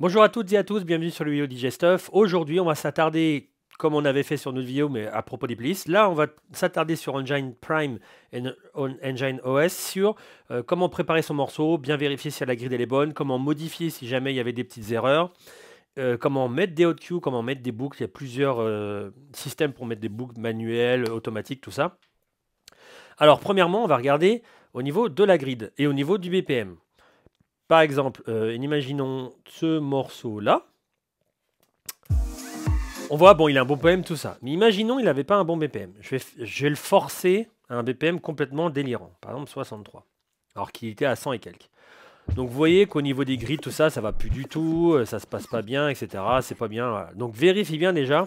Bonjour à toutes et à tous, bienvenue sur le vidéo DJ Stuff. Aujourd'hui, on va s'attarder, comme on avait fait sur notre vidéo, mais à propos des playlists. Là, on va s'attarder sur Engine Prime et Engine OS, sur comment préparer son morceau, bien vérifier si la grid elle est bonne, comment modifier si jamais il y avait des petites erreurs, comment mettre des hotkeys, comment mettre des boucles. Il y a plusieurs systèmes pour mettre des boucles manuelles, automatiques, tout ça. Alors, premièrement, on va regarder au niveau de la grid et au niveau du BPM. Par exemple, imaginons ce morceau-là. On voit, bon, il a un bon BPM, tout ça. Mais imaginons il n'avait pas un bon BPM. Je vais le forcer à un BPM complètement délirant. Par exemple, 63. Alors qu'il était à 100 et quelques. Donc vous voyez qu'au niveau des grids, tout ça, ça va plus du tout. Ça se passe pas bien, etc. C'est pas bien. Voilà. Donc vérifiez bien déjà,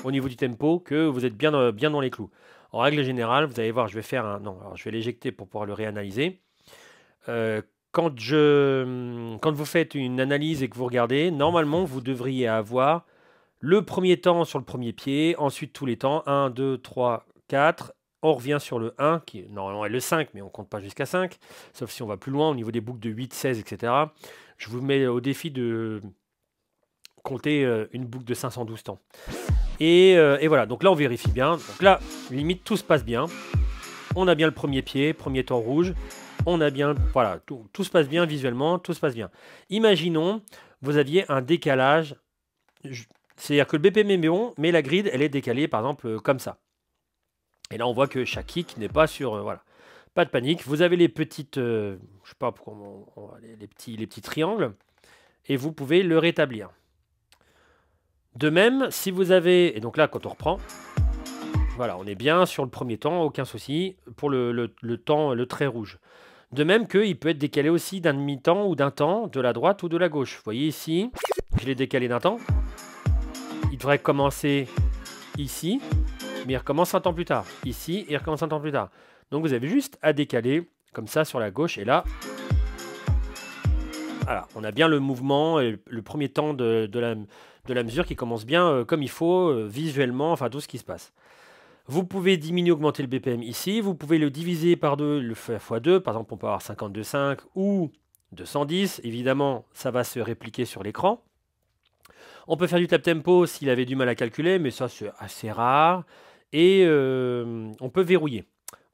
au niveau du tempo, que vous êtes bien dans les clous. En règle générale, vous allez voir, je vais faire un... Non, alors je vais l'éjecter pour pouvoir le réanalyser. Quand vous faites une analyse et que vous regardez, normalement, vous devriez avoir le premier temps sur le premier pied, ensuite tous les temps, 1, 2, 3, 4. On revient sur le 1, qui normalement est le 5, mais on ne compte pas jusqu'à 5, sauf si on va plus loin au niveau des boucles de 8, 16, etc. Je vous mets au défi de compter une boucle de 512 temps. Et voilà, donc là, on vérifie bien. Donc là, limite, tout se passe bien. On a bien le premier pied, premier temps rouge. On a bien, voilà, tout se passe bien visuellement, tout se passe bien. Imaginons, vous aviez un décalage, c'est-à-dire que le BPM est bon, mais la grid, elle est décalée, par exemple, comme ça. Et là, on voit que chaque kick n'est pas sur, voilà. Pas de panique. Vous avez les petites, je sais pas pourquoi, les petits triangles, et vous pouvez le rétablir. De même, si vous avez, et donc là, quand on reprend, voilà, on est bien sur le premier temps, aucun souci, pour le temps, le trait rouge. De même qu'il peut être décalé aussi d'un demi-temps ou d'un temps, de la droite ou de la gauche. Vous voyez ici, je l'ai décalé d'un temps. Il devrait commencer ici, mais il recommence un temps plus tard. Ici, il recommence un temps plus tard. Donc vous avez juste à décaler, comme ça, sur la gauche. Et là, voilà, on a bien le mouvement et le premier temps de la mesure qui commence bien comme il faut, visuellement, enfin tout ce qui se passe. Vous pouvez diminuer, augmenter le BPM ici. Vous pouvez le diviser par 2, le faire x2. Par exemple, on peut avoir 52,5 ou 210. Évidemment, ça va se répliquer sur l'écran. On peut faire du tap tempo s'il avait du mal à calculer, mais ça, c'est assez rare. Et on peut verrouiller.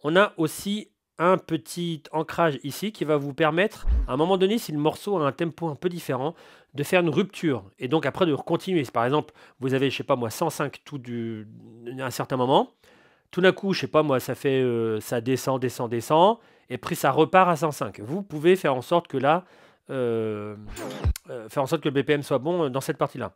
On a aussi un petit ancrage ici qui va vous permettre, à un moment donné, si le morceau a un tempo un peu différent, de faire une rupture. Et donc après, de continuer. Par exemple, vous avez, je sais pas moi, 105 à un certain moment. Tout d'un coup, je sais pas moi, ça fait, ça descend, descend, descend, et puis ça repart à 105. Vous pouvez faire en sorte que là, faire en sorte que le BPM soit bon dans cette partie-là.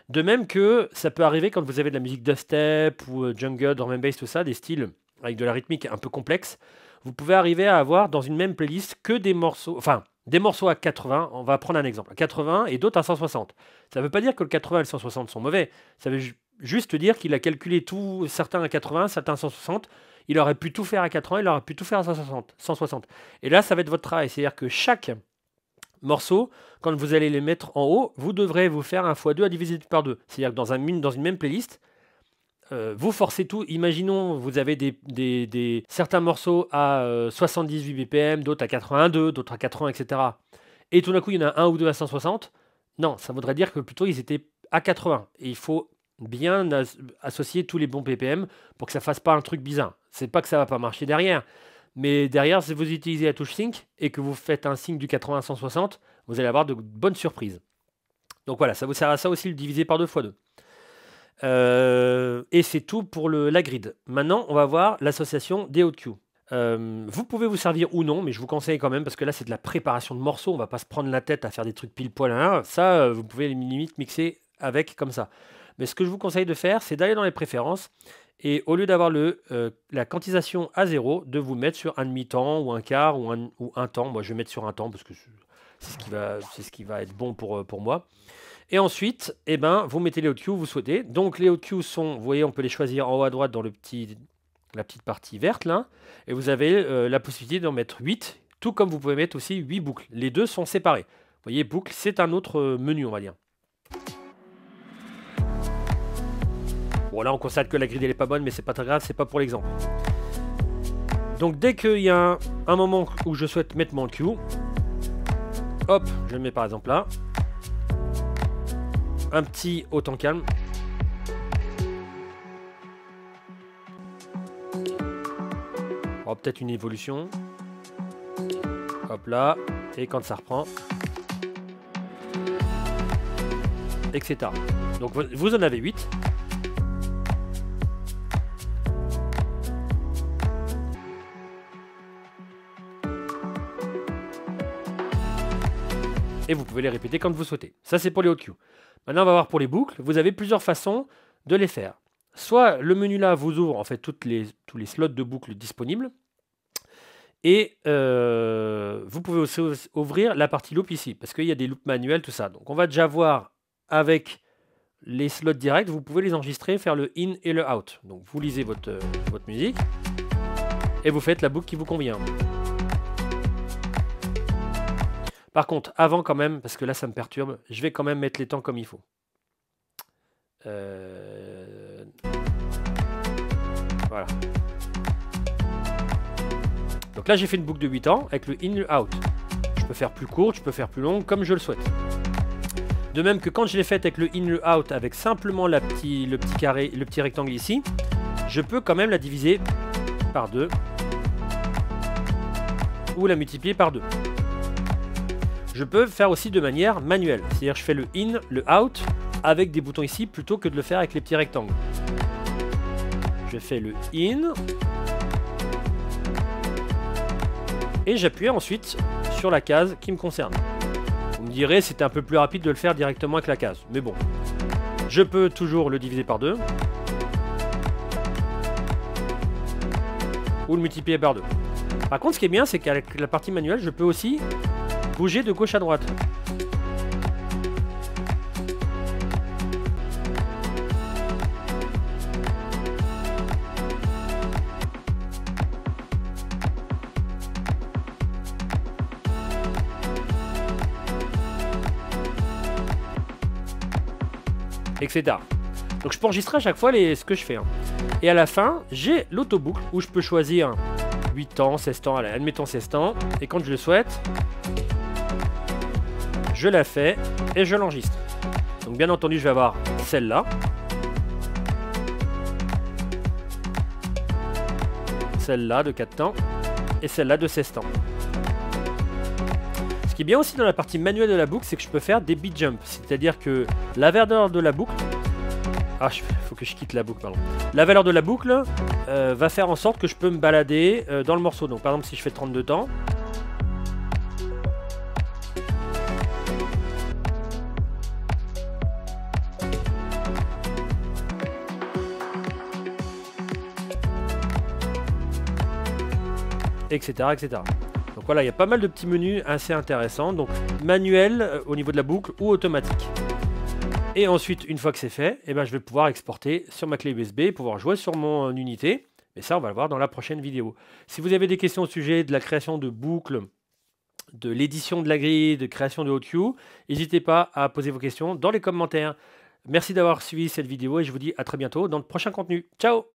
De même que ça peut arriver quand vous avez de la musique dubstep ou jungle, drum and bass, tout ça, des styles avec de la rythmique un peu complexe. Vous pouvez arriver à avoir dans une même playlist que des morceaux, enfin des morceaux à 80. On va prendre un exemple, à 80 et d'autres à 160. Ça ne veut pas dire que le 80 et le 160 sont mauvais. Ça veut juste dire qu'il a calculé tout, certains à 80, certains à 160. Il aurait pu tout faire à 80, il aurait pu tout faire à 160. Et là, ça va être votre travail. C'est-à-dire que chaque morceau, quand vous allez les mettre en haut, vous devrez vous faire un x2 à diviser par 2. C'est-à-dire que dans une même playlist, vous forcez tout. Imaginons, vous avez certains morceaux à 78 BPM, d'autres à 82, d'autres à 80, etc. Et tout d'un coup, il y en a un ou deux à 160. Non, ça voudrait dire que plutôt ils étaient à 80. Et il faut bien associer tous les bons BPM pour que ça fasse pas un truc bizarre. C'est pas que ça va pas marcher derrière. Mais derrière, si vous utilisez la touche Sync et que vous faites un sync du 80 à 160, vous allez avoir de bonnes surprises. Donc voilà, ça vous sert à ça aussi, le diviser par 2 x 2. Et c'est tout pour la grid. Maintenant, on va voir l'association des hotkeys. Vous pouvez vous servir ou non, mais je vous conseille quand même, parce que là, c'est de la préparation de morceaux. On va pas se prendre la tête à faire des trucs pile poil. Ça, vous pouvez limite mixer avec comme ça. Mais ce que je vous conseille de faire, c'est d'aller dans les préférences et au lieu d'avoir la quantisation à 0, de vous mettre sur un demi-temps ou un quart ou un temps. Moi, je vais mettre sur un temps parce que c'est ce qui va être bon pour moi. Et ensuite, eh ben, vous mettez les hotkeys que vous souhaitez. Donc les hotkeys sont, vous voyez, on peut les choisir en haut à droite dans la petite partie verte là. Et vous avez la possibilité d'en mettre 8, tout comme vous pouvez mettre aussi 8 boucles. Les deux sont séparés. Vous voyez, boucle, c'est un autre menu, on va dire. Bon, là, on constate que la grille, elle est pas bonne, mais c'est pas très grave, c'est pas pour l'exemple. Donc, dès qu'il y a un moment où je souhaite mettre mon cue, hop, je le mets par exemple là. un petit haut en calme. Oh, peut-être une évolution. Hop là. Et quand ça reprend. Etc. Donc vous en avez 8. Et vous pouvez les répéter quand vous souhaitez. Ça, c'est pour les hot cues. Maintenant, on va voir pour les boucles. Vous avez plusieurs façons de les faire. Soit le menu là vous ouvre en fait tous les slots de boucles disponibles. Et vous pouvez aussi ouvrir la partie loop ici, parce qu'il y a des loops manuels, tout ça. Donc on va déjà voir avec les slots directs, vous pouvez les enregistrer, faire le in et le out. Donc vous lisez votre musique et vous faites la boucle qui vous convient. Par contre, avant quand même, parce que là ça me perturbe, je vais quand même mettre les temps comme il faut. Voilà. Donc là j'ai fait une boucle de 8 ans avec le in et le out. Je peux faire plus courte, je peux faire plus longue, comme je le souhaite. De même que quand je l'ai faite avec le in et le out, avec simplement le petit rectangle ici, je peux quand même la diviser par 2 ou la multiplier par 2. Je peux faire aussi de manière manuelle, c'est-à-dire je fais le in, le out avec des boutons ici plutôt que de le faire avec les petits rectangles. Je fais le in et j'appuie ensuite sur la case qui me concerne. Vous me direz c'était un peu plus rapide de le faire directement avec la case, mais bon. Je peux toujours le diviser par 2 ou le multiplier par 2. Par contre, ce qui est bien, c'est qu'avec la partie manuelle, je peux aussi bouger de gauche à droite. Etc. Donc je peux enregistrer à chaque fois ce que je fais. Et à la fin, j'ai l'autoboucle où je peux choisir 8 ans, 16 temps, allez, admettons 16 temps. Et quand je le souhaite, je la fais et je l'enregistre. Donc bien entendu, je vais avoir celle-là. Celle-là de 4 temps. Et celle-là de 16 temps. Ce qui est bien aussi dans la partie manuelle de la boucle, c'est que je peux faire des beat jumps. C'est-à-dire que la valeur de la boucle... Ah, faut que je quitte la boucle, pardon. La valeur de la boucle va faire en sorte que je peux me balader dans le morceau. Donc par exemple, si je fais 32 temps... etc. etc. Donc voilà, il y a pas mal de petits menus assez intéressants. Donc manuel au niveau de la boucle ou automatique. Et ensuite, une fois que c'est fait, eh ben, je vais pouvoir exporter sur ma clé USB et pouvoir jouer sur mon unité. Mais ça, on va le voir dans la prochaine vidéo. Si vous avez des questions au sujet de la création de boucles, de l'édition de la grille, de création de hot cue, n'hésitez pas à poser vos questions dans les commentaires. Merci d'avoir suivi cette vidéo et je vous dis à très bientôt dans le prochain contenu. Ciao!